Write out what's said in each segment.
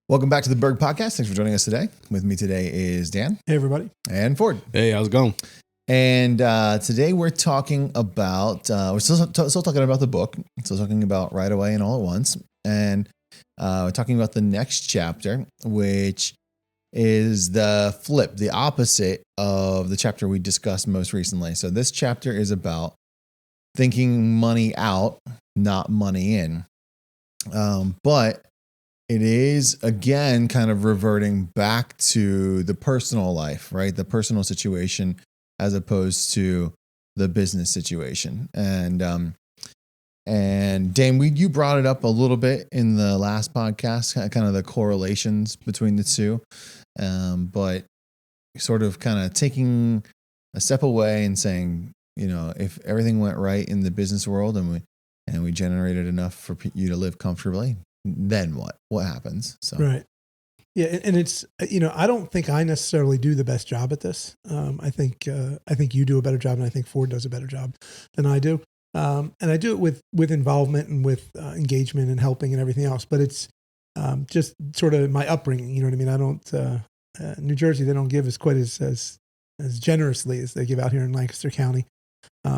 Welcome back to the Berg podcast. Thanks for joining us today. With me today is Dan. Hey, everybody. And Ford. Hey, how's it going? And today we're talking about, we're still talking about the book. Still talking about Right Away and All at Once. And we're talking about the next chapter, which is the flip, the opposite of the chapter we discussed most recently. So this chapter is about thinking money out, not money in. But it is, again, kind of reverting back to the personal life, right? The personal situation as opposed to the business situation. And Dane, you brought it up a little bit in the last podcast, kind of the correlations between the two. But sort of kind of taking a step away and saying, you know, if everything went right in the business world and we generated enough for you to live comfortably, then what happens? So right. Yeah. And it's, you know, I don't think I necessarily do the best job at this. I think you do a better job, and I think Ford does a better job than I do. And I do it with involvement and with engagement and helping and everything else, but it's just sort of my upbringing. You know what I mean? I don't, New Jersey, they don't give as quite as generously as they give out here in Lancaster County.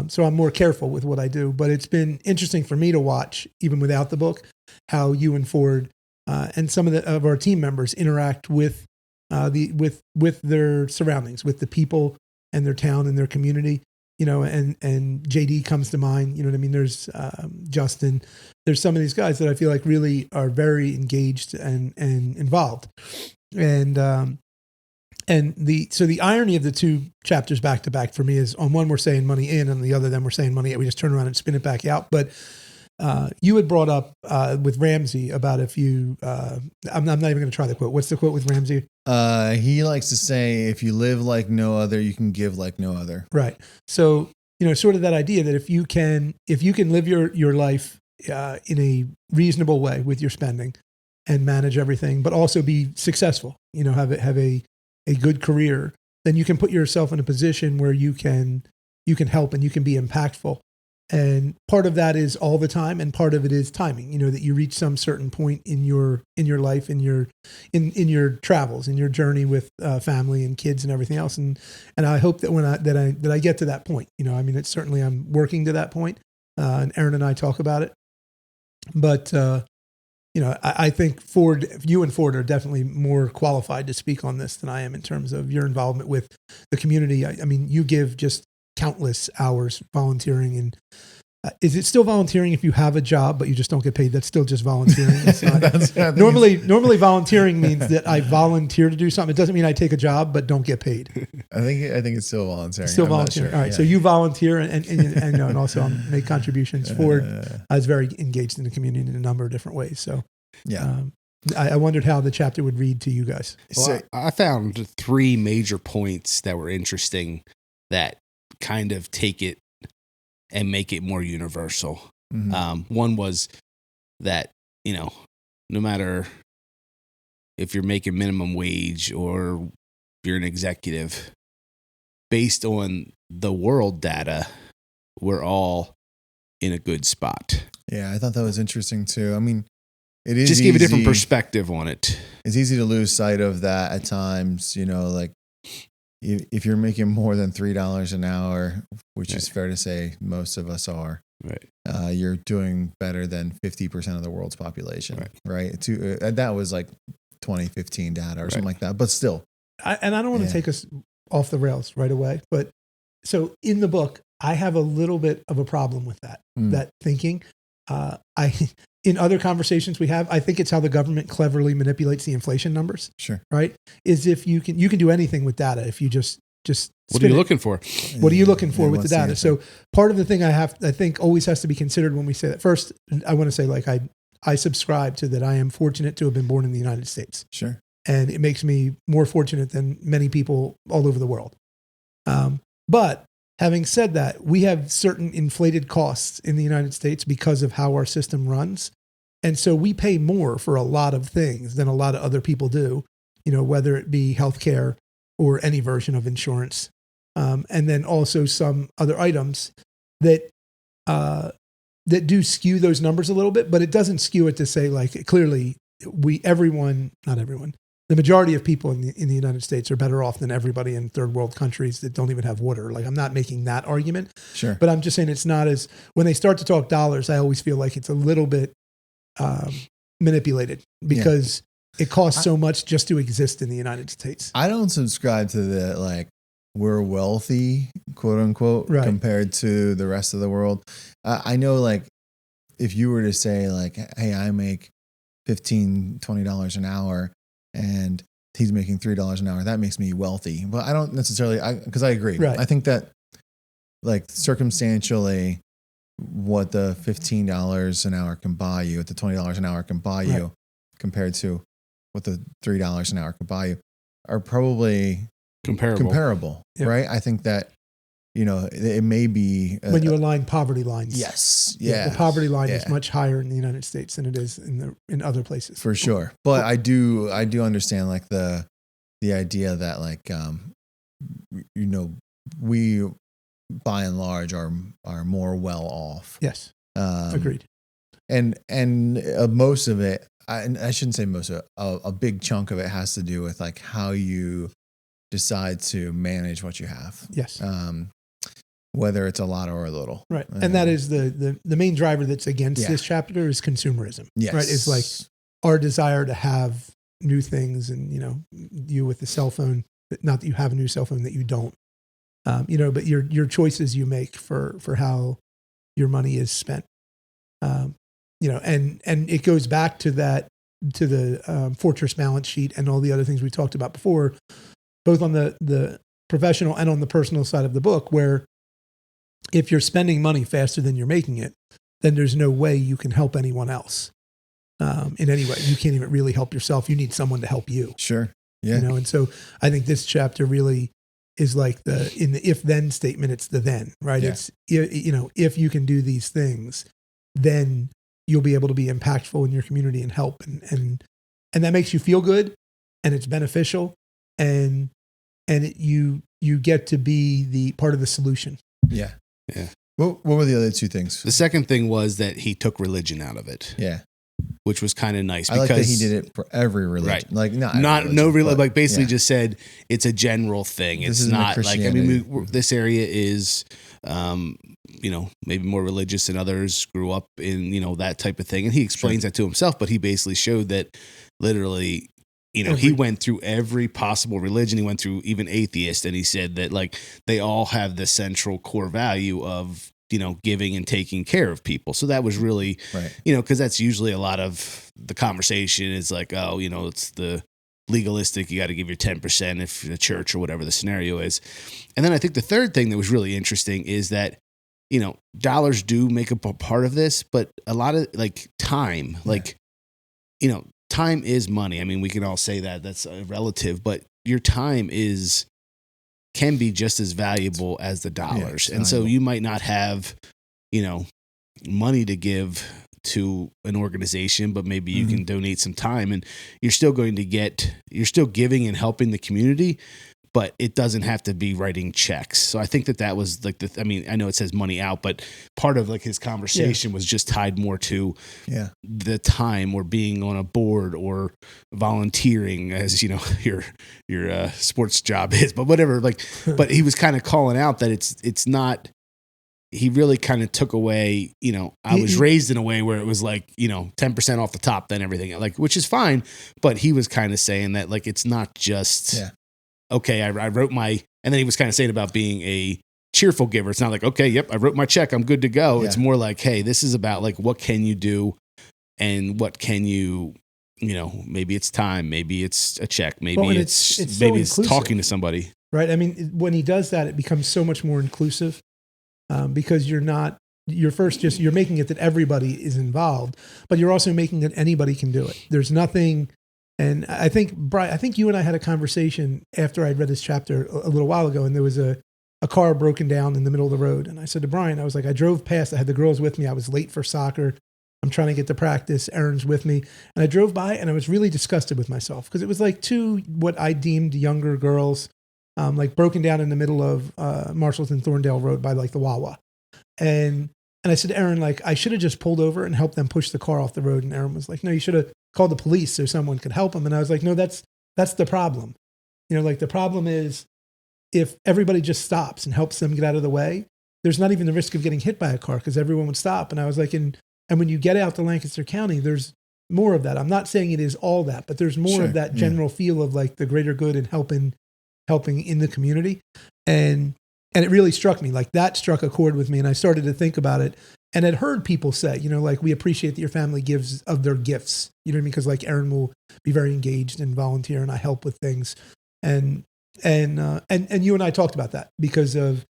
So I'm more careful with what I do, but it's been interesting for me to watch, even without the book, how you and Ford and some of our team members interact with their surroundings, with the people and their town and their community. You know, and JD comes to mind. You know what I mean? There's Justin. There's some of these guys that I feel like really are very engaged and involved. And the irony of the two chapters back to back for me is, on one we're saying money in, and the other then we're saying money out. We just turn around and spin it back out. But you had brought up with Ramsey about if you, I'm not even going to try the quote. What's the quote with Ramsey? He likes to say, if you live like no other, you can give like no other. Right. So, you know, sort of that idea that if you can live your life in a reasonable way with your spending and manage everything, but also be successful, you know, have a good career, then you can put yourself in a position where you can help and you can be impactful. And part of that is all the time, and part of it is timing. You know, that you reach some certain point in your life, in your travels, in your journey with family and kids and everything else. And I hope that I get to that point. You know, I mean, it's certainly, I'm working to that point. And Aaron and I talk about it. But you know, I think you and Ford are definitely more qualified to speak on this than I am in terms of your involvement with the community. I mean, you give just countless hours volunteering. And is it still volunteering if you have a job but you just don't get paid? That's still just volunteering. It's not, normally volunteering means that I volunteer to do something. It doesn't mean I take a job but don't get paid. I think it's still volunteering. Still volunteering. Sure. All right. Yeah. So you volunteer and also make contributions. Ford is very engaged in the community in a number of different ways. So yeah. I wondered how the chapter would read to you guys. Well, I found three major points that were interesting that kind of take it and make it more universal. Mm-hmm. One was that, you know, no matter if you're making minimum wage or you're an executive, based on the world data, we're all in a good spot. Yeah, I thought that was interesting too. I mean, it is just give a different perspective on it. It's easy to lose sight of that at times, you know, like if you're making more than $3 an hour, which is fair to say most of us are, right? You're doing better than 50% of the world's population, right? That was like 2015 data or something like that, but still. I don't want to take us off the rails right away, but so in the book, I have a little bit of a problem with that thinking. In other conversations we have, I think it's how the government cleverly manipulates the inflation numbers. Sure. Right? Is if you can do anything with data if you just what are you looking for? What are you looking for with the data? So part of the thing I think always has to be considered when we say that. First, I want to say, like, I subscribe to that. I am fortunate to have been born in the United States. Sure. And it makes me more fortunate than many people all over the world. But having said that, we have certain inflated costs in the United States because of how our system runs. And so we pay more for a lot of things than a lot of other people do, you know, whether it be healthcare or any version of insurance. And then also some other items that do skew those numbers a little bit, but it doesn't skew it to say, like, clearly not everyone, the majority of people in the United States are better off than everybody in third world countries that don't even have water. Like, I'm not making that argument, Sure. but I'm just saying it's not as, when they start to talk dollars, I always feel like it's a little bit manipulated because it costs so much just to exist in the United States. I don't subscribe to the, like, we're wealthy, quote unquote, Right. compared to the rest of the world. I know, like, if you were to say, like, hey, I make $15, $20 an hour and he's making $3 an hour, that makes me wealthy. But I don't necessarily, because I agree. Right. I think that, like, circumstantially, what the $15 an hour can buy you, what the $20 an hour can buy you, Right. compared to what the $3 an hour could buy you, are probably comparable. Yep. Right? I think that, it may be When you align poverty lines. yes, yeah, The poverty line is much higher in the United States than it is in other places. for sure. But I do understand, like, the idea that, like, we by and large are more well off. Yes. Agreed. And most of it, I shouldn't say most of it, a big chunk of it has to do with, like, how you decide to manage what you have. Yes. Whether it's a lot or a little. Right. And that is the main driver that's against this chapter is consumerism. Yes. Right. It's like our desire to have new things, and, you with the cell phone, not that you have a new cell phone, that you don't, but your choices you make for how your money is spent, and it goes back to the fortress balance sheet and all the other things we talked about before, both on the professional and on the personal side of the book, where if you're spending money faster than you're making it, then there's no way you can help anyone else in any way. You can't even really help yourself. You need someone to help you. Sure. Yeah. And so I think this chapter really is like in the if-then statement, it's the then, right? Yeah. It's, if you can do these things, then you'll be able to be impactful in your community and help. And that makes you feel good, and it's beneficial, and you get to be the part of the solution. Yeah. Yeah. What were the other two things? The second thing was that he took religion out of it. Yeah. Which was kind of nice. I like that he did it for every religion. Right. Like, like basically just said it's a general thing. This It's isn't not like, this area is, maybe more religious than others, grew up in, that type of thing. And he explains that to himself, but he basically showed that literally, he went through every possible religion. He went through even atheist, and he said that, like, they all have the central core value of, giving and taking care of people. So that was really, right. Because that's usually a lot of the conversation is like, oh, it's the legalistic, you got to give your 10% if the church or whatever the scenario is. And then I think the third thing that was really interesting is that, dollars do make up a part of this, but a lot of, like, time, time is money. I mean, we can all say that that's relative, but your time can be just as valuable as the dollars. And so you might not have, money to give to an organization, but maybe you can donate some time, and you're still giving and helping the community, but it doesn't have to be writing checks. So I think that was like I know it says money out, but part of, like, his conversation was just tied more to the time, or being on a board, or volunteering, as your sports job is, but whatever. Like, but he was kind of calling out that it's not. He really kind of took away. I was raised in a way where it was like 10% off the top, then everything, like, which is fine. But he was kind of saying that, like, it's not just. Yeah. Okay, I wrote and then he was kind of saying about being a cheerful giver. It's not like, okay, yep, I wrote my check, I'm good to go. Yeah. It's more like, hey, this is about, like, what can you do, and what can you, maybe it's time, maybe it's a check, maybe it's talking to somebody. Right. I mean, when he does that, it becomes so much more inclusive, because you're making it that everybody is involved, but you're also making it anybody can do it. There's nothing. And I think, Brian, you and I had a conversation after I'd read this chapter a little while ago, and there was a car broken down in the middle of the road. And I said to Brian, I was like, I drove past, I had the girls with me. I was late for soccer. I'm trying to get to practice. Aaron's with me. And I drove by, and I was really disgusted with myself, because it was like two, what I deemed younger girls, like, broken down in the middle of Marshallton and Thorndale Road by, like, the Wawa. And I said to Aaron, like, I should have just pulled over and helped them push the car off the road. And Aaron was like, no, you should have called the police so someone could help him. And I was like, no, that's the problem. Like the problem is if everybody just stops and helps them get out of the way, there's not even the risk of getting hit by a car because everyone would stop. And I was like, and when you get out to Lancaster County, there's more of that. I'm not saying it is all that, but there's more of that general feel of like the greater good and helping in the community. And it really struck me, like that struck a chord with me. And I started to think about it and had heard people say, like, we appreciate that your family gives of their gifts, you know what I mean? Because like Erin will be very engaged and volunteer and I help with things. And you and I talked about that because of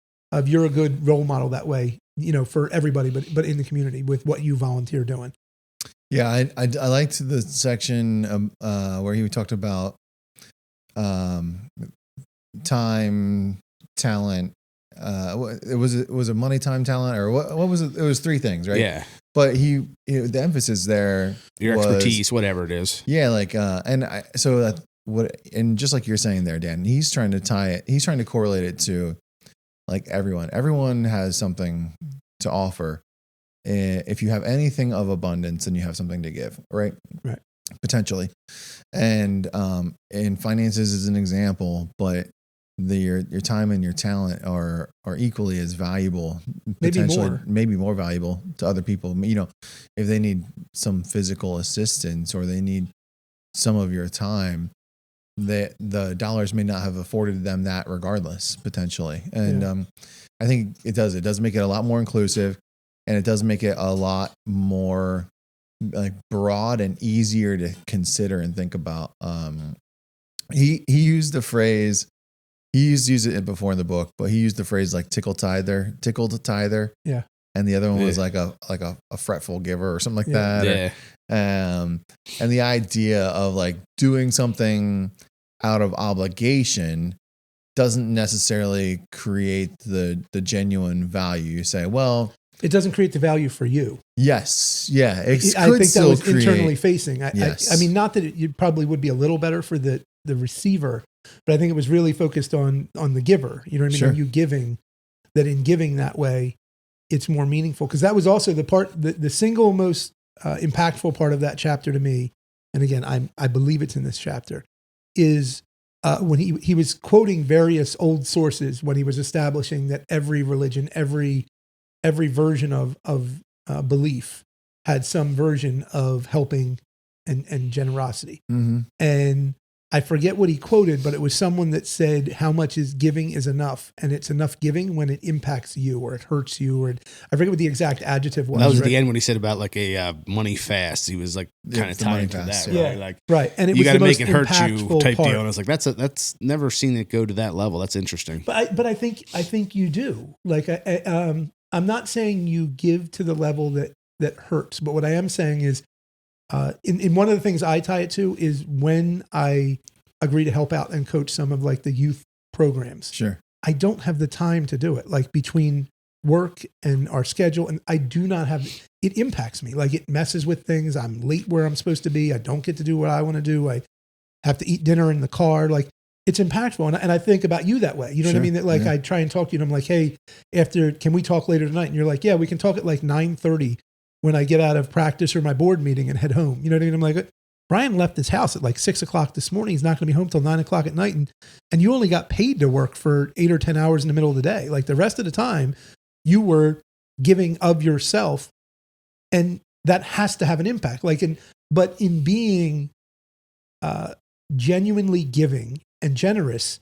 you're a good role model that way, for everybody, but in the community with what you volunteer doing. Yeah. I liked the section where he talked about time, talent. It was a money, time, talent, or what was it? It was three things, right? Yeah. But the emphasis there, your expertise, whatever it is. Yeah. Like, and just like you're saying there, Dan, he's trying to correlate it to like everyone has something to offer. If you have anything of abundance, then you have something to give, right? Right. Potentially. And finances is an example, but your time and your talent are equally as valuable, maybe more valuable to other people. If they need some physical assistance or they need some of your time, the dollars may not have afforded them that regardless, potentially. And I think it does make it a lot more inclusive, and it does make it a lot more like broad and easier to consider and think about. He used the phrase, he used it before in the book, but he used the phrase like tickled tither. Yeah. And the other one was like a fretful giver or something like that. Yeah. And the idea of like doing something out of obligation doesn't necessarily create the genuine value. You say, well, it doesn't create the value for you. Yes. Yeah. I think that was internally facing. Yes. I mean, not that it probably would be a little better for the receiver, but I think it was really focused on the giver. You know what I mean? Sure. Are you giving that in giving that way, it's more meaningful. Because that was also the single most impactful part of that chapter to me. And again, I believe it's in this chapter, is when he was quoting various old sources when he was establishing that every religion, every version of belief had some version of helping and generosity. Mm-hmm. And I forget what he quoted, but it was someone that said, how much is giving is enough. And it's enough giving when it impacts you or it hurts you. Or I forget what the exact adjective was. That was at the end when he said about like a money fast. He was like kind of tied to that, right? Yeah. Like, right. And it you got to make it hurt you type part. deal. And I was like, that's never seen it go to that level. That's interesting. But I think you do. Like, I'm not saying you give to the level that hurts, but what I am saying is, in one of the things I tie it to is when I agree to help out and coach some of like the youth programs. Sure. I don't have the time to do it. Like between work and our schedule, and I do not have, it impacts me. Like it messes with things. I'm late where I'm supposed to be. I don't get to do what I want to do. I have to eat dinner in the car. Like it's impactful. And I think about you that way. You know what I mean? That like, I try and talk to you and I'm like, hey, can we talk later tonight? And you're like, yeah, we can talk at like 9:30 when I get out of practice or my board meeting and head home. You know what I mean? I'm like, Brian left his house at like 6:00 this morning. He's not going to be home till 9:00 at night. And you only got paid to work for 8 or 10 hours in the middle of the day. Like the rest of the time you were giving of yourself, and that has to have an impact. But in being genuinely giving and generous,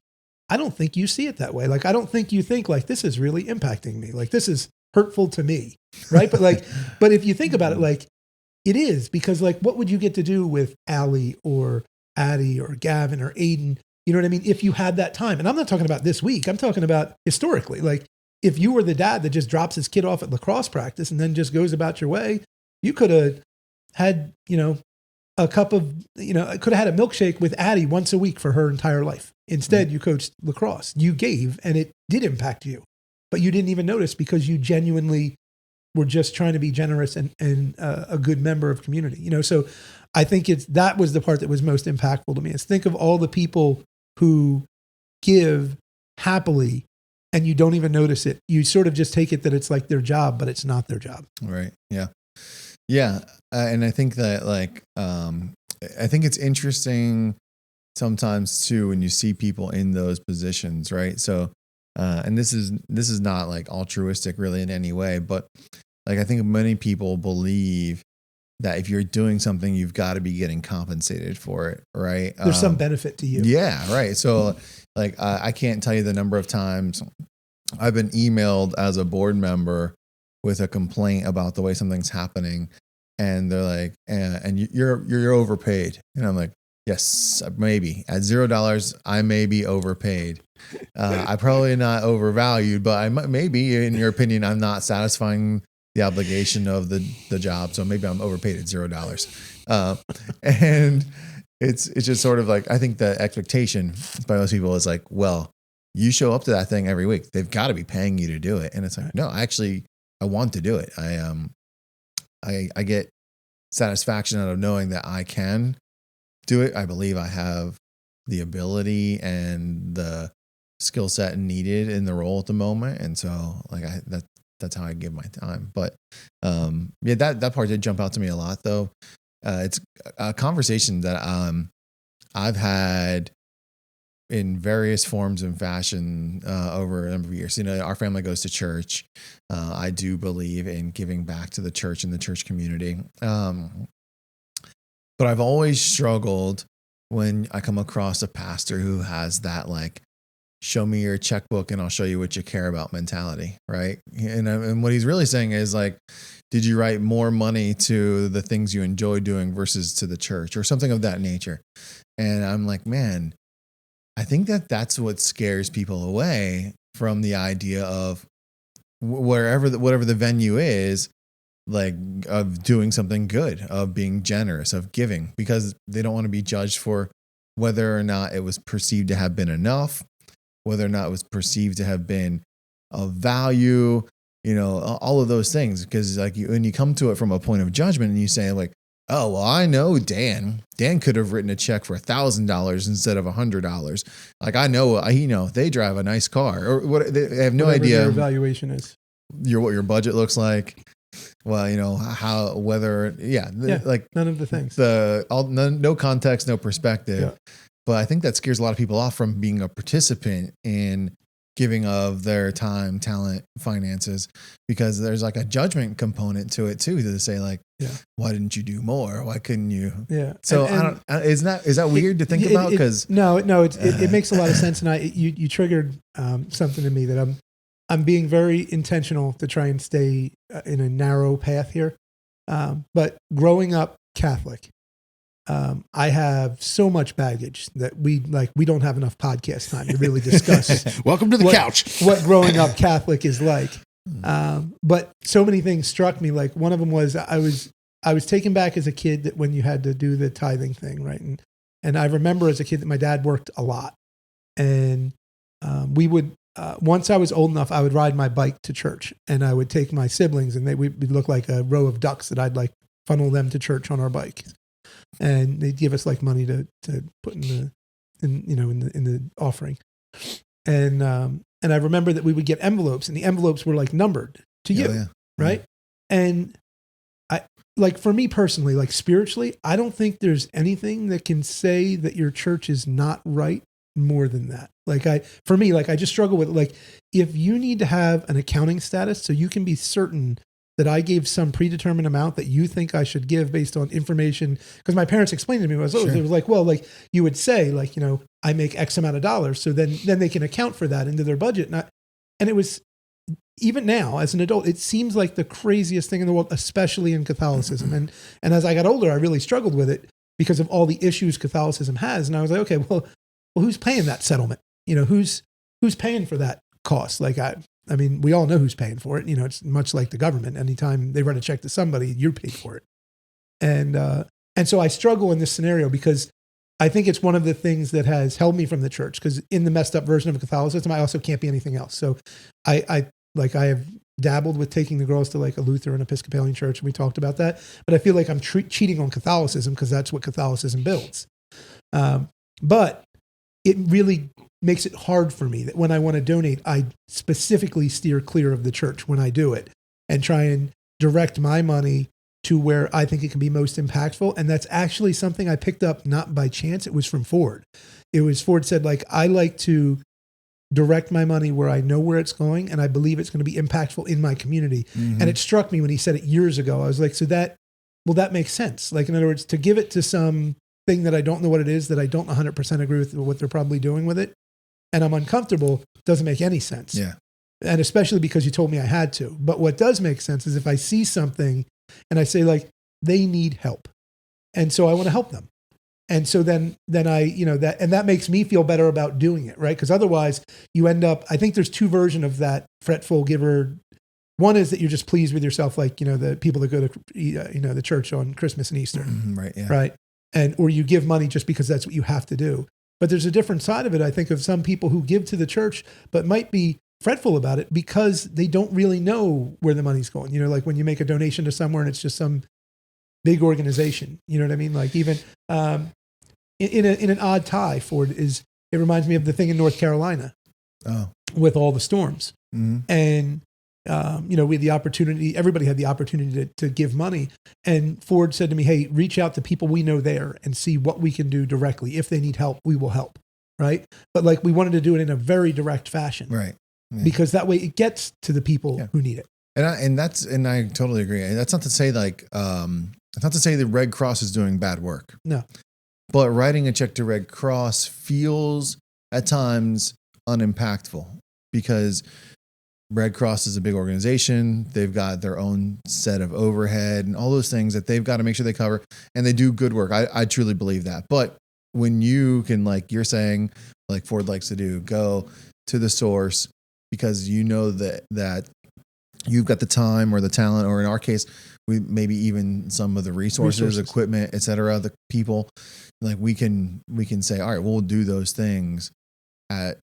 I don't think you see it that way. Like, I don't think you think like, this is really impacting me. Like this is hurtful to me. Right. But if you think about it, like, it is, because like, what would you get to do with Allie or Addie or Gavin or Aiden? You know what I mean? If you had that time, and I'm not talking about this week, I'm talking about historically. Like if you were the dad that just drops his kid off at lacrosse practice and then just goes about your way, you could have had, a cup of, could have had a milkshake with Addie once a week for her entire life. Instead, you coached lacrosse. You gave, and it did impact you, but you didn't even notice because you genuinely were just trying to be generous and a good member of community. So I think that was the part that was most impactful to me, is think of all the people who give happily and you don't even notice it. You sort of just take it that it's like their job, but it's not their job. Right. Yeah. Yeah. And I think that like, I think it's interesting sometimes too when you see people in those positions, right? So, and this is not like altruistic really in any way, but like I think many people believe that if you're doing something, you've got to be getting compensated for it, right? There's some benefit to you. Yeah, right. So, like, I can't tell you the number of times I've been emailed as a board member with a complaint about the way something's happening, and they're like, "And you're overpaid," and I'm like, "Yes, maybe at $0, I may be overpaid. I'm probably not overvalued, but maybe in your opinion, I'm not satisfying the obligation of the job, so maybe I'm overpaid at $0." And it's just sort of like, I think the expectation by most people is like, well, you show up to that thing every week, they've got to be paying you to do it. And it's like, no, I want to do it. I get satisfaction out of knowing that I can do it. I believe I have the ability and the skill set needed in the role at the moment. And so like that's how I give my time. But yeah, that part did jump out to me a lot though. It's a conversation that I've had in various forms and fashion over a number of years. You know, our family goes to church. I do believe in giving back to the church and the church community. But I've always struggled when I come across a pastor who has that like, show me your checkbook and I'll show you what you care about mentality, right? And what he's really saying is like, did you write more money to the things you enjoy doing versus to the church or something of that nature? And I'm like, man, I think that's what scares people away from the idea of whatever the venue is, like of doing something good, of being generous, of giving, because they don't want to be judged for whether or not it was perceived to have been enough, whether or not it was perceived to have been of value, you know, all of those things. Because like when you come to it from a point of judgment and you say like, oh, well, I know Dan could have written a check for $1,000 instead of $100. Like I know, they drive a nice car or what. They have no Whatever idea their evaluation is. What your budget looks like. Well, you know, like none of the things, no context, no perspective. Yeah. But I think that scares a lot of people off from being a participant in giving of their time, talent, finances, because there's like a judgment component to it too, to say like, why didn't you do more? Why couldn't you? Yeah. So is that weird to think about? Because no, it makes a lot of sense. And you triggered something in me that I'm being very intentional to try and stay in a narrow path here. But growing up Catholic, I have so much baggage that we don't have enough podcast time to really discuss. Welcome to the couch. What growing up Catholic is like. But so many things struck me. Like one of them was I was taken back as a kid that when you had to do the tithing thing, right? And I remember as a kid that my dad worked a lot, and we would. Once I was old enough, I would ride my bike to church, and I would take my siblings, and we'd look like a row of ducks that I'd like funnel them to church on our bike, and they'd give us like money to put in the offering, and I remember that we would get envelopes, and the envelopes were like numbered to you, right? And I like for me personally, like spiritually, I don't think there's anything that can say that your church is not right more than that. Like I just struggle with like, if you need to have an accounting status so you can be certain that I gave some predetermined amount that you think I should give based on information, because my parents explained to me, it was like, well, like you would say like, you know, I make X amount of dollars. So then they can account for that into their budget. And it was, even now as an adult, it seems like the craziest thing in the world, especially in Catholicism. And as I got older, I really struggled with it because of all the issues Catholicism has. And I was like, okay, well, who's paying that settlement? You know, who's paying for that cost? Like, I mean, we all know who's paying for it. You know, it's much like the government. Anytime they write a check to somebody, you're paid for it. And so I struggle in this scenario because I think it's one of the things that has held me from the church, because in the messed up version of Catholicism, I also can't be anything else. So I have dabbled with taking the girls to like a Lutheran Episcopalian church, and we talked about that. But I feel like I'm cheating on Catholicism because that's what Catholicism builds. But it really makes it hard for me that when I want to donate, I specifically steer clear of the church when I do it and try and direct my money to where I think it can be most impactful. And that's actually something I picked up not by chance. It was from Ford. Ford said, like, I like to direct my money where I know where it's going and I believe it's going to be impactful in my community. Mm-hmm. And it struck me when he said it years ago. I was like, that makes sense. Like, in other words, to give it to some thing that I don't know what it is, that I don't 100% agree with what they're probably doing with it, and I'm uncomfortable, doesn't make any sense. Yeah. And especially because you told me I had to. But what does make sense is if I see something and I say, like, they need help, and so I want to help them. And so then I, that makes me feel better about doing it, right? Because otherwise you end up, I think there's two versions of that fretful giver. One is that you're just pleased with yourself, like, the people that go to, the church on Christmas and Easter. Right. Yeah. Right. Or you give money just because that's what you have to do. But there's a different side of it, I think, of some people who give to the church, but might be fretful about it because they don't really know where the money's going. Like when you make a donation to somewhere and it's just some big organization, you know what I mean? Like even, in an odd tie, Ford it reminds me of the thing in North Carolina with all the storms. Mm-hmm. And, we had the opportunity, everybody had the opportunity to give money. And Ford said to me, hey, reach out to people we know there and see what we can do directly. If they need help, we will help. Right. But like, we wanted to do it in a very direct fashion. Right. Yeah. Because that way it gets to the people who need it. And I totally agree. And that's not to say it's not to say the Red Cross is doing bad work. No. But writing a check to Red Cross feels at times unimpactful because Red Cross is a big organization. They've got their own set of overhead and all those things that they've got to make sure they cover, and they do good work. I truly believe that. But when you can, like you're saying, like Ford likes to do, go to the source because you know that you've got the time or the talent, or in our case, we maybe even some of the resources, equipment, et cetera, the people, like we can say, all right, we'll do those things at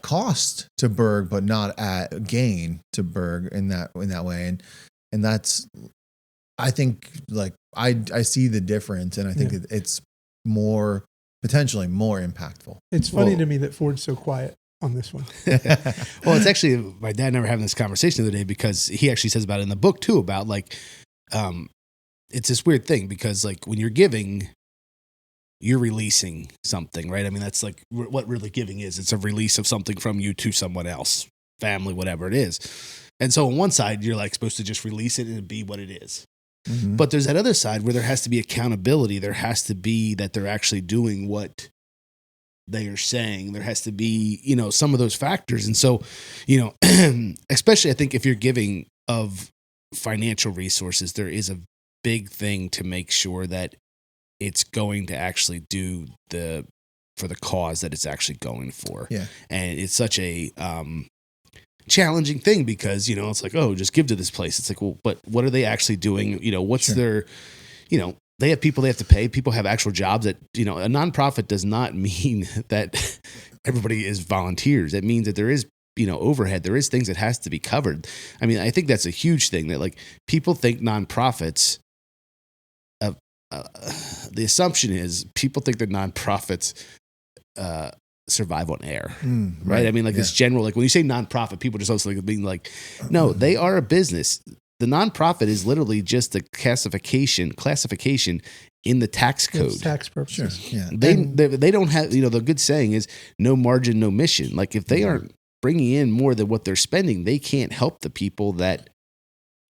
cost to Berg, but not at gain to Berg in that way. And that's, I think, like I see the difference, and I think it's potentially more impactful. It's funny to me that Ford's so quiet on this one. Well, it's actually my dad and I were having this conversation the other day because he actually says about it in the book too, about like, it's this weird thing because like when you're giving, you're releasing something, right? I mean, that's like what really giving is. It's a release of something from you to someone else, family, whatever it is. And so on one side, you're like supposed to just release it and be what it is. Mm-hmm. But there's that other side where there has to be accountability. There has to be that they're actually doing what they are saying. There has to be, some of those factors. And so, especially I think if you're giving of financial resources, there is a big thing to make sure that it's going to actually do for the cause that it's actually going for. Yeah. And it's such a challenging thing because, it's like, oh, just give to this place. It's like, well, but what are they actually doing? What's their, they have people they have to pay. People have actual jobs that, a nonprofit does not mean that everybody is volunteers. It means that there is, overhead. There is things that has to be covered. I mean, I think that's a huge thing that like people think nonprofits, the assumption is people think that nonprofits survive on air, right? I mean, like this general, like when you say nonprofit, people just also like being like, no, they are a business. The nonprofit is literally just a classification in the tax code. It's tax purposes. Sure. Yeah. They don't have, the good saying is no margin, no mission. Like if they aren't bringing in more than what they're spending, they can't help the people that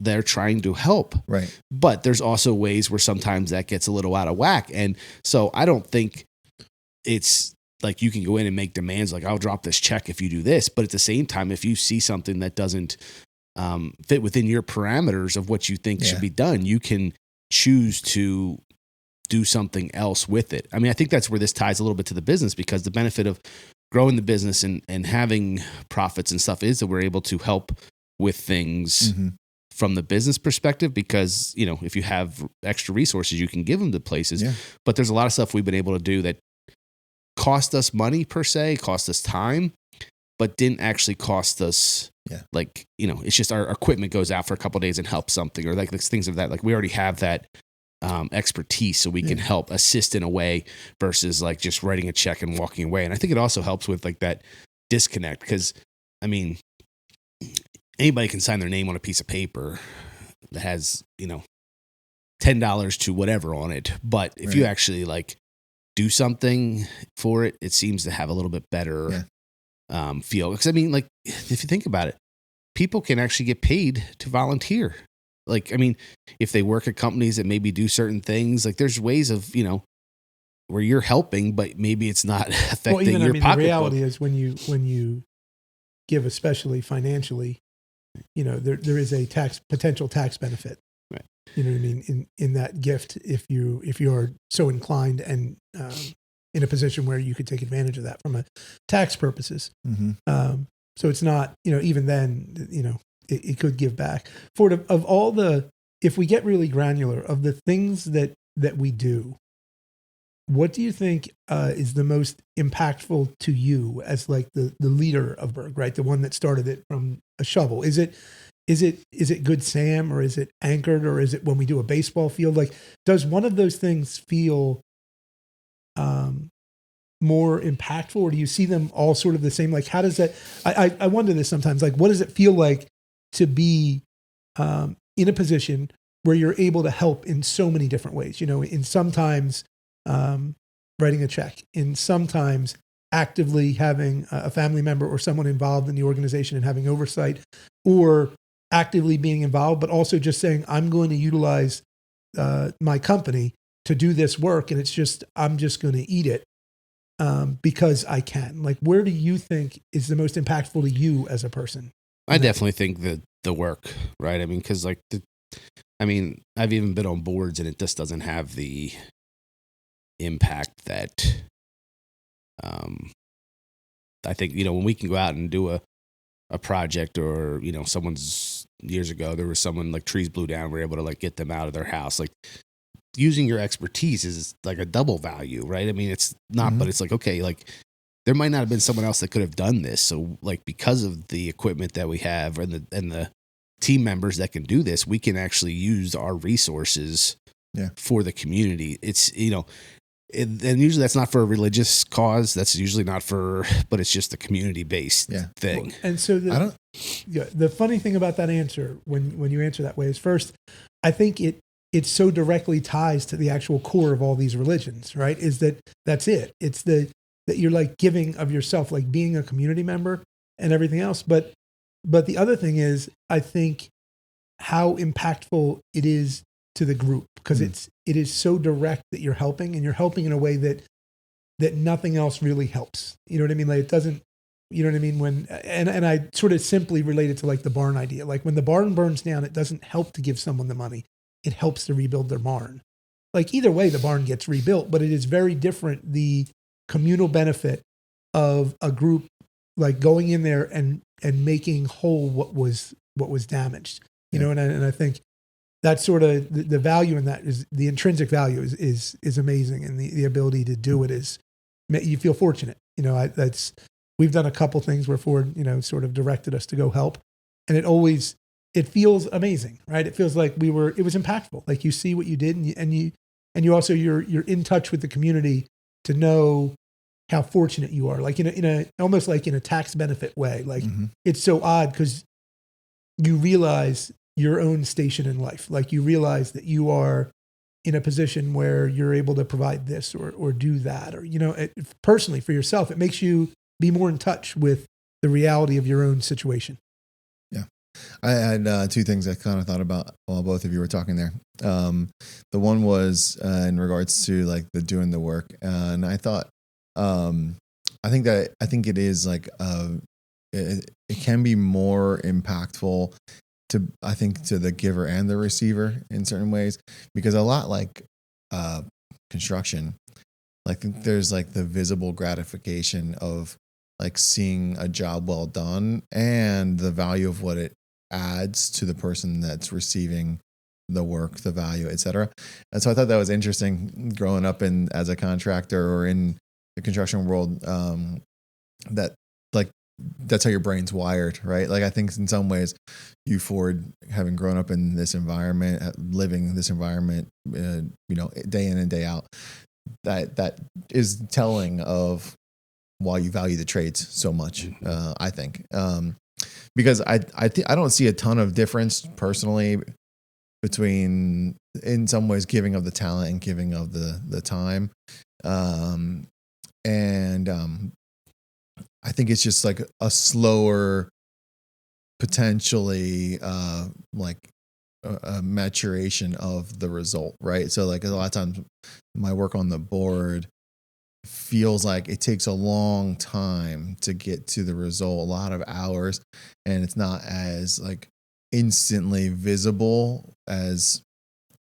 they're trying to help. Right. But there's also ways where sometimes that gets a little out of whack. And so I don't think it's like you can go in and make demands like I'll drop this check if you do this. But at the same time, if you see something that doesn't fit within your parameters of what you think should be done, you can choose to do something else with it. I mean, I think that's where this ties a little bit to the business because the benefit of growing the business and having profits and stuff is that we're able to help with things from the business perspective because, if you have extra resources, you can give them to places. Yeah. But there's a lot of stuff we've been able to do that cost us money per se, cost us time, but didn't actually cost us like, it's just our equipment goes out for a couple of days and helps something or like things of that. Like we already have that expertise so we can help assist in a way versus like just writing a check and walking away. And I think it also helps with like that disconnect because, I mean, anybody can sign their name on a piece of paper that has, $10 to whatever on it. But if you actually like do something for it, it seems to have a little bit better feel. Because I mean, like, if you think about it, people can actually get paid to volunteer. Like, I mean, if they work at companies that maybe do certain things, like there's ways of, where you're helping, but maybe it's not affecting your pocketbook. The reality is when you give, especially financially, there is a potential tax benefit. Right. You know what I mean? In that gift, if you are so inclined and in a position where you could take advantage of that from a tax purposes. Mm-hmm. So it's not, even then, it could give back. Of all if we get really granular of the things that we do, what do you think is the most impactful to you as like the leader of Berg, right? The one that started it from a shovel. Is it Good Sam, or is it Anchored, or is it when we do a baseball field? Like, does one of those things feel more impactful, or do you see them all sort of the same? Like, how does that, I wonder this sometimes, like, what does it feel like to be in a position where you're able to help in so many different ways, in sometimes writing a check, in sometimes actively having a family member or someone involved in the organization and having oversight, or actively being involved, but also just saying, I'm going to utilize my company to do this work. And I'm just going to eat it because I can. Like, where do you think is the most impactful to you as a person? I definitely think that the work, right? I mean, because like I've even been on boards and it just doesn't have the impact that I think, when we can go out and do a project, or, someone's years ago, there was someone like trees blew down, we're able to like get them out of their house. Like, using your expertise is like a double value, right? I mean, it's not, but it's like, okay, like there might not have been someone else that could have done this. So like, because of the equipment that we have and the team members that can do this, we can actually use our resources for the community. It's, and usually that's not for a religious cause. That's usually not but it's just a community-based thing. Well, and so the funny thing about that answer, when you answer that way, is first, I think it so directly ties to the actual core of all these religions, right? Is that's it. It's that you're like giving of yourself, like being a community member and everything else. But the other thing is, I think how impactful it is to the group, because it is so direct that you're helping, and you're helping in a way that nothing else really helps. You know what I mean? Like, it doesn't, you know what I mean? And I sort of simply relate it to like the barn idea. Like, when the barn burns down, it doesn't help to give someone the money. It helps to rebuild their barn. Like, either way, the barn gets rebuilt, but it is very different. The communal benefit of a group like going in there and making whole what was damaged, you know? And I think that's sort of the value in that is the intrinsic value is amazing. And the ability to do it is, you feel fortunate. We've done a couple things where Ford, sort of directed us to go help, and it feels amazing, right? It feels like it was impactful. Like, you see what you did, and you also, you're in touch with the community to know how fortunate you are. Like, in a almost like in a tax benefit way. Like, it's so odd because you realize your own station in life. Like, you realize that you are in a position where you're able to provide this or do that, or, personally for yourself, it makes you be more in touch with the reality of your own situation. I had two things I kind of thought about while both of you were talking there. The one was in regards to like the doing the work, and I thought, I think it is like it can be more impactful to the giver and the receiver in certain ways, because a lot like construction, like there's like the visible gratification of like seeing a job well done and the value of what it adds to the person that's receiving the work, the value, etc. And so I thought that was interesting growing up as a contractor or in the construction world, that like that's how your brain's wired, right? Like, I think in some ways you, Ford, having grown up in this environment, living this environment, day in and day out, that is telling of why you value the trades so much. I think, because I don't see a ton of difference personally between, in some ways, giving of the talent and giving of the time. I think it's just like a slower, potentially like a maturation of the result, right? So like a lot of times my work on the board feels like it takes a long time to get to the result, a lot of hours, and it's not as like instantly visible as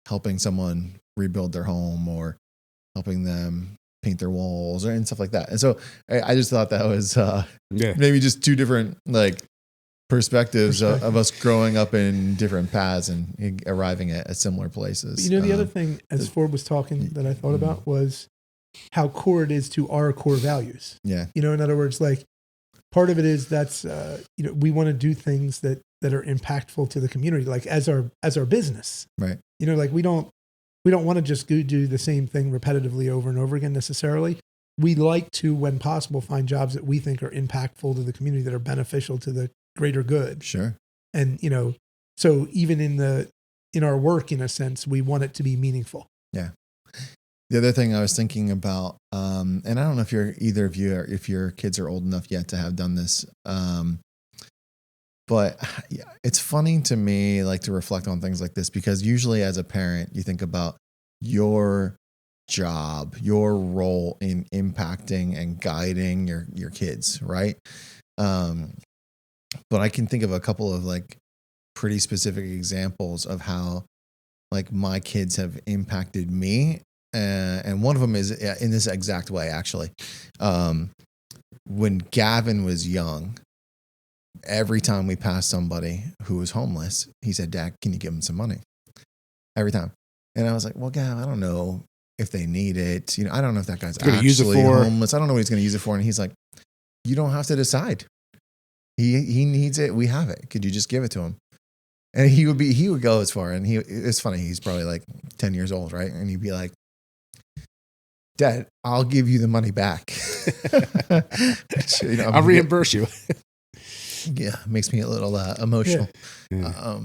helping someone rebuild their home or helping them paint their walls and stuff like that. And so I just thought that was maybe just two different like perspectives of us growing up in different paths and arriving at similar places. The other thing, as Ford was talking, that I thought about was how core it is to our core values. Yeah. In other words, like part of it is that's, we want to do things that are impactful to the community, like as our business. Right. Like we don't want to just go do the same thing repetitively over and over again necessarily. We like to, when possible, find jobs that we think are impactful to the community, that are beneficial to the greater good. Sure. And, so even in our work, in a sense, we want it to be meaningful. Yeah. The other thing I was thinking about, and I don't know if either of you, or if your kids are old enough yet to have done this, but yeah, it's funny to me, like, to reflect on things like this, because usually as a parent, you think about your job, your role in impacting and guiding your kids, right? But I can think of a couple of like pretty specific examples of how like my kids have impacted me. And one of them is in this exact way, actually. When Gavin was young, every time we passed somebody who was homeless, he said, "Dad, can you give him some money?" Every time. And I was like, "Well, Gav, I don't know if they need it. I don't know if that guy's actually homeless. I don't know what he's going to use it for." And he's like, "You don't have to decide. He needs it. We have it. Could you just give it to him?" And he would go as far. And it's funny. He's probably like 10 years old, right? And he'd be like, "Dad, I'll give you the money back." Which, I'll reimburse you. Yeah, makes me a little emotional. Yeah.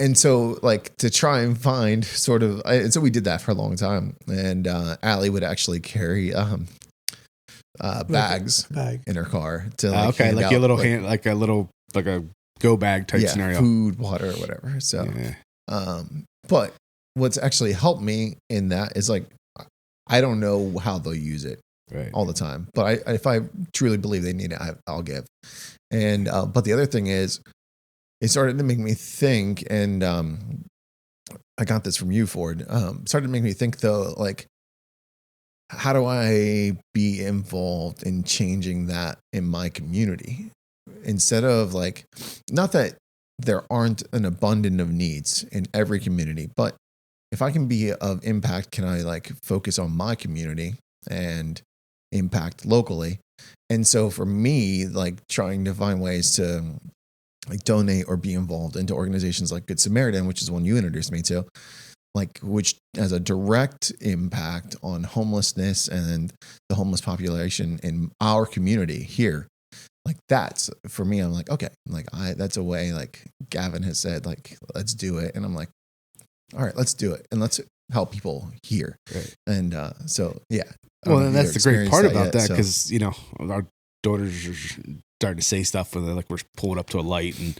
And so, like, to try and find sort of, and so we did that for a long time. And Allie would actually carry bags in her car to like, like your little hand, like a go bag type scenario, food, water, or whatever. So, but what's actually helped me in that is like, I don't know how they'll use it all the time, but if I truly believe they need it, I'll give. And but the other thing is, it started to make me think, and I got this from you, Ford. Started to make me think though, like, how do I be involved in changing that in my community? Instead of like, not that there aren't an abundance of needs in every community, but if I can be of impact, can I like focus on my community and impact locally? And so for me, like trying to find ways to like donate or be involved into organizations like Good Samaritan, which is one you introduced me to, like, which has a direct impact on homelessness and the homeless population in our community here. Like, that's for me, I'm like, okay, like that's a way, like Gavin has said, like, let's do it. And I'm like, all right, let's do it. And let's help people here. Right. And so, yeah. Well, and that's the great part about that, because, our daughters are starting to say stuff where they're like, we're pulling up to a light, and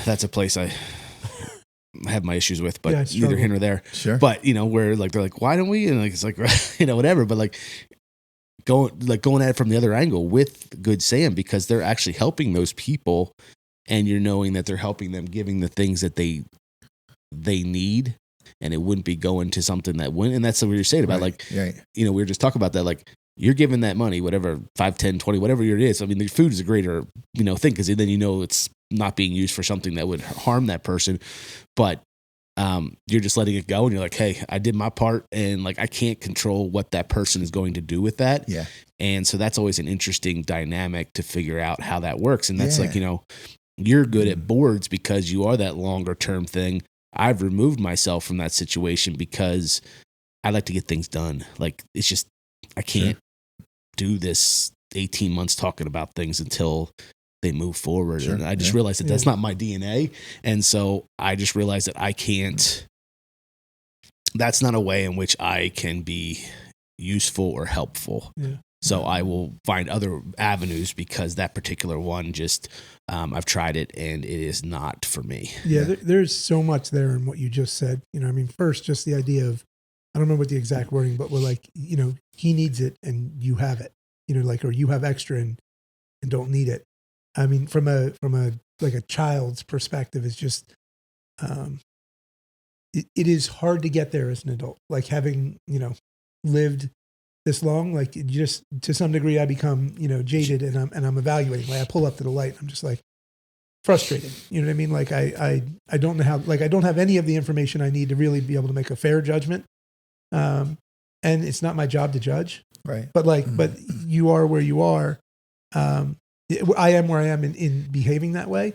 that's a place I have my issues with, but neither here nor there. Sure. But, where like, they're like, why don't we? And like, it's like, whatever. But like going at it from the other angle with Good Sam, because they're actually helping those people, and you're knowing that they're helping them, giving the things that they need, and it wouldn't be going to something that wouldn't. And that's what you're saying about we were just talking about that, like, you're giving that money, whatever, 5, 10, 20, whatever it is. I mean, the food is a greater, thing, because then it's not being used for something that would harm that person. But you're just letting it go, and you're like, hey, I did my part, and like, I can't control what that person is going to do with that. Yeah. And so that's always an interesting dynamic to figure out how that works. And that's like, you're good at boards because you are that longer term thing. I've removed myself from that situation because I like to get things done. Like, it's just, I can't do this 18 months talking about things until they move forward. Sure. And I just realized that that's not my DNA. And so I just realized that I can't, that's not a way in which I can be useful or helpful. Yeah. So I will find other avenues because that particular one just, I've tried it and it is not for me. Yeah, there's so much there in what you just said. You know, I mean, first, just the idea of, I don't remember what the exact wording, but we're like, you know, he needs it and you have it, you know, like, or you have extra and don't need it. I mean, from a like a child's perspective, it's just, it is hard to get there as an adult. Like having, you know, lived this long, like you just, to some degree, I become, you know, jaded and I'm evaluating. Like I pull up to the light, I'm just like frustrated. You know what I mean? Like I don't know how, like I don't have any of the information I need to really be able to make a fair judgment. And it's not my job to judge. Right. But like, but you are where you are. I am where I am in behaving that way.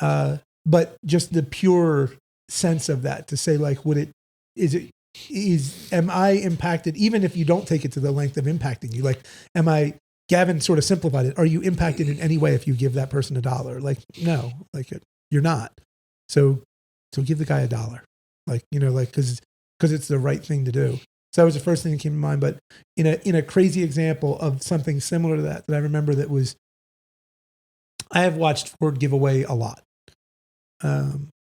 But just the pure sense of that to say like, am I impacted, even if you don't take it to the length of impacting you? Like, Gavin sort of simplified it. Are you impacted in any way if you give that person $1? Like, no, like you're not. So give the guy $1. Like, you know, like, cause it's the right thing to do. So that was the first thing that came to mind. But in a crazy example of something similar to that I remember that was, I have watched Ford give away a lot.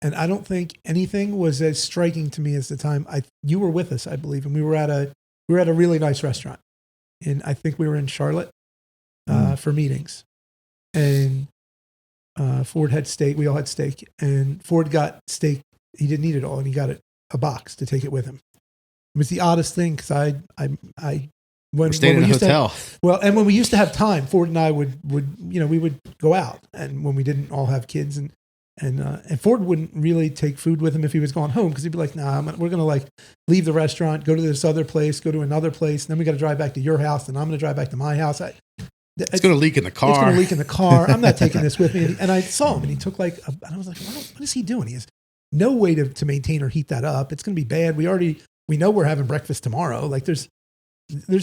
And I don't think anything was as striking to me as the time you were with us, I believe. And we were at a really nice restaurant. And I think we were in Charlotte for meetings. And Ford had steak. We all had steak. And Ford got steak. He didn't eat it all. And he got a box to take it with him. It was the oddest thing because we're staying in a hotel. And when we used to have time, Ford and I would you know, we would go out, and when we didn't all have kids, and Ford wouldn't really take food with him if he was going home because he'd be like, nah, we're gonna like leave the restaurant, go to this other place, go to another place, and then we got to drive back to your house, and I'm gonna drive back to my house. It's gonna leak in the car. It's gonna leak in the car. I'm not taking this with me. And I saw him, and he took and I was like, what is he doing? He has no way to maintain or heat that up. It's gonna be bad. We know we're having breakfast tomorrow. Like there's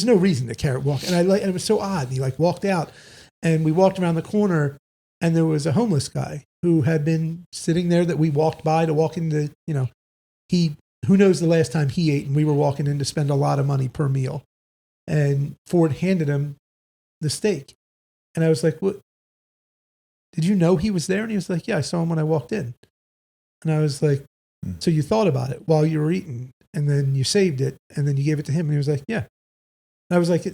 no reason to carry walk. And and it was so odd. And he like walked out, and we walked around the corner, and there was a homeless guy who had been sitting there that we walked by to walk into, you know, who knows the last time he ate, and we were walking in to spend a lot of money per meal. And Ford handed him the steak. And I was like, what? Did you know he was there? And he was like, yeah, I saw him when I walked in. And I was like, so you thought about it while you were eating, and then you saved it, and then you gave it to him. And he was like, yeah. And I was like,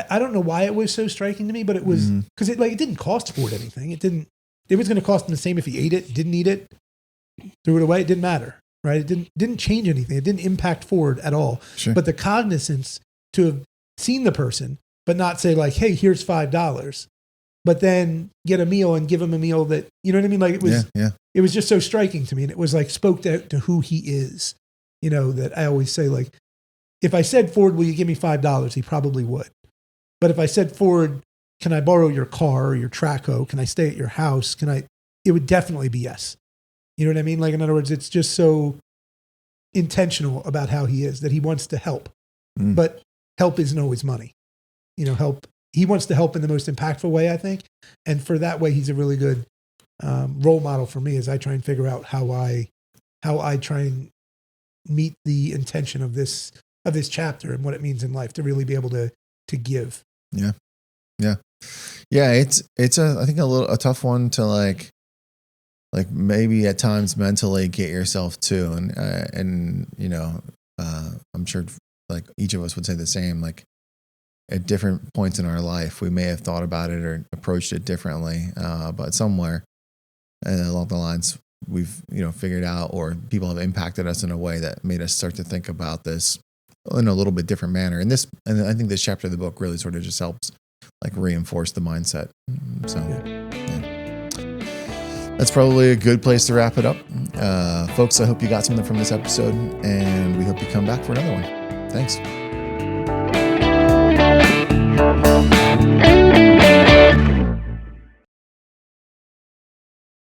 I don't know why it was so striking to me, but it was because it didn't cost Ford anything. It was going to cost him the same if he ate it, didn't eat it, threw it away. It didn't matter, right? It didn't change anything. It didn't impact Ford at all. Sure. But the cognizance to have seen the person, but not say like, hey, here's $5, but then get a meal and give him a meal that, you know what I mean? Like it was, It was just so striking to me. And it was like, spoke to who he is, you know, that I always say, like, if I said, Ford, will you give me $5? He probably would. But if I said, Ford, can I borrow your car or your Traco? Can I stay at your house? It would definitely be yes. You know what I mean? Like, in other words, it's just so intentional about how he is, that he wants to help. But help isn't always money. You know, he wants to help in the most impactful way, I think. And for that way, he's a really good role model for me as I try and figure out how I try and meet the intention of this chapter and what it means in life to really be able to give. Yeah. It's I think a tough one to like maybe at times mentally get yourself to, and you know, I'm sure like each of us would say the same. Like at different points in our life, we may have thought about it or approached it differently, but somewhere along the lines we've, you know, figured out, or people have impacted us in a way that made us start to think about this in a little bit different manner. And I think this chapter of the book really sort of just helps like reinforce the mindset. So that's probably a good place to wrap it up. Folks, I hope you got something from this episode, and we hope you come back for another one. Thanks.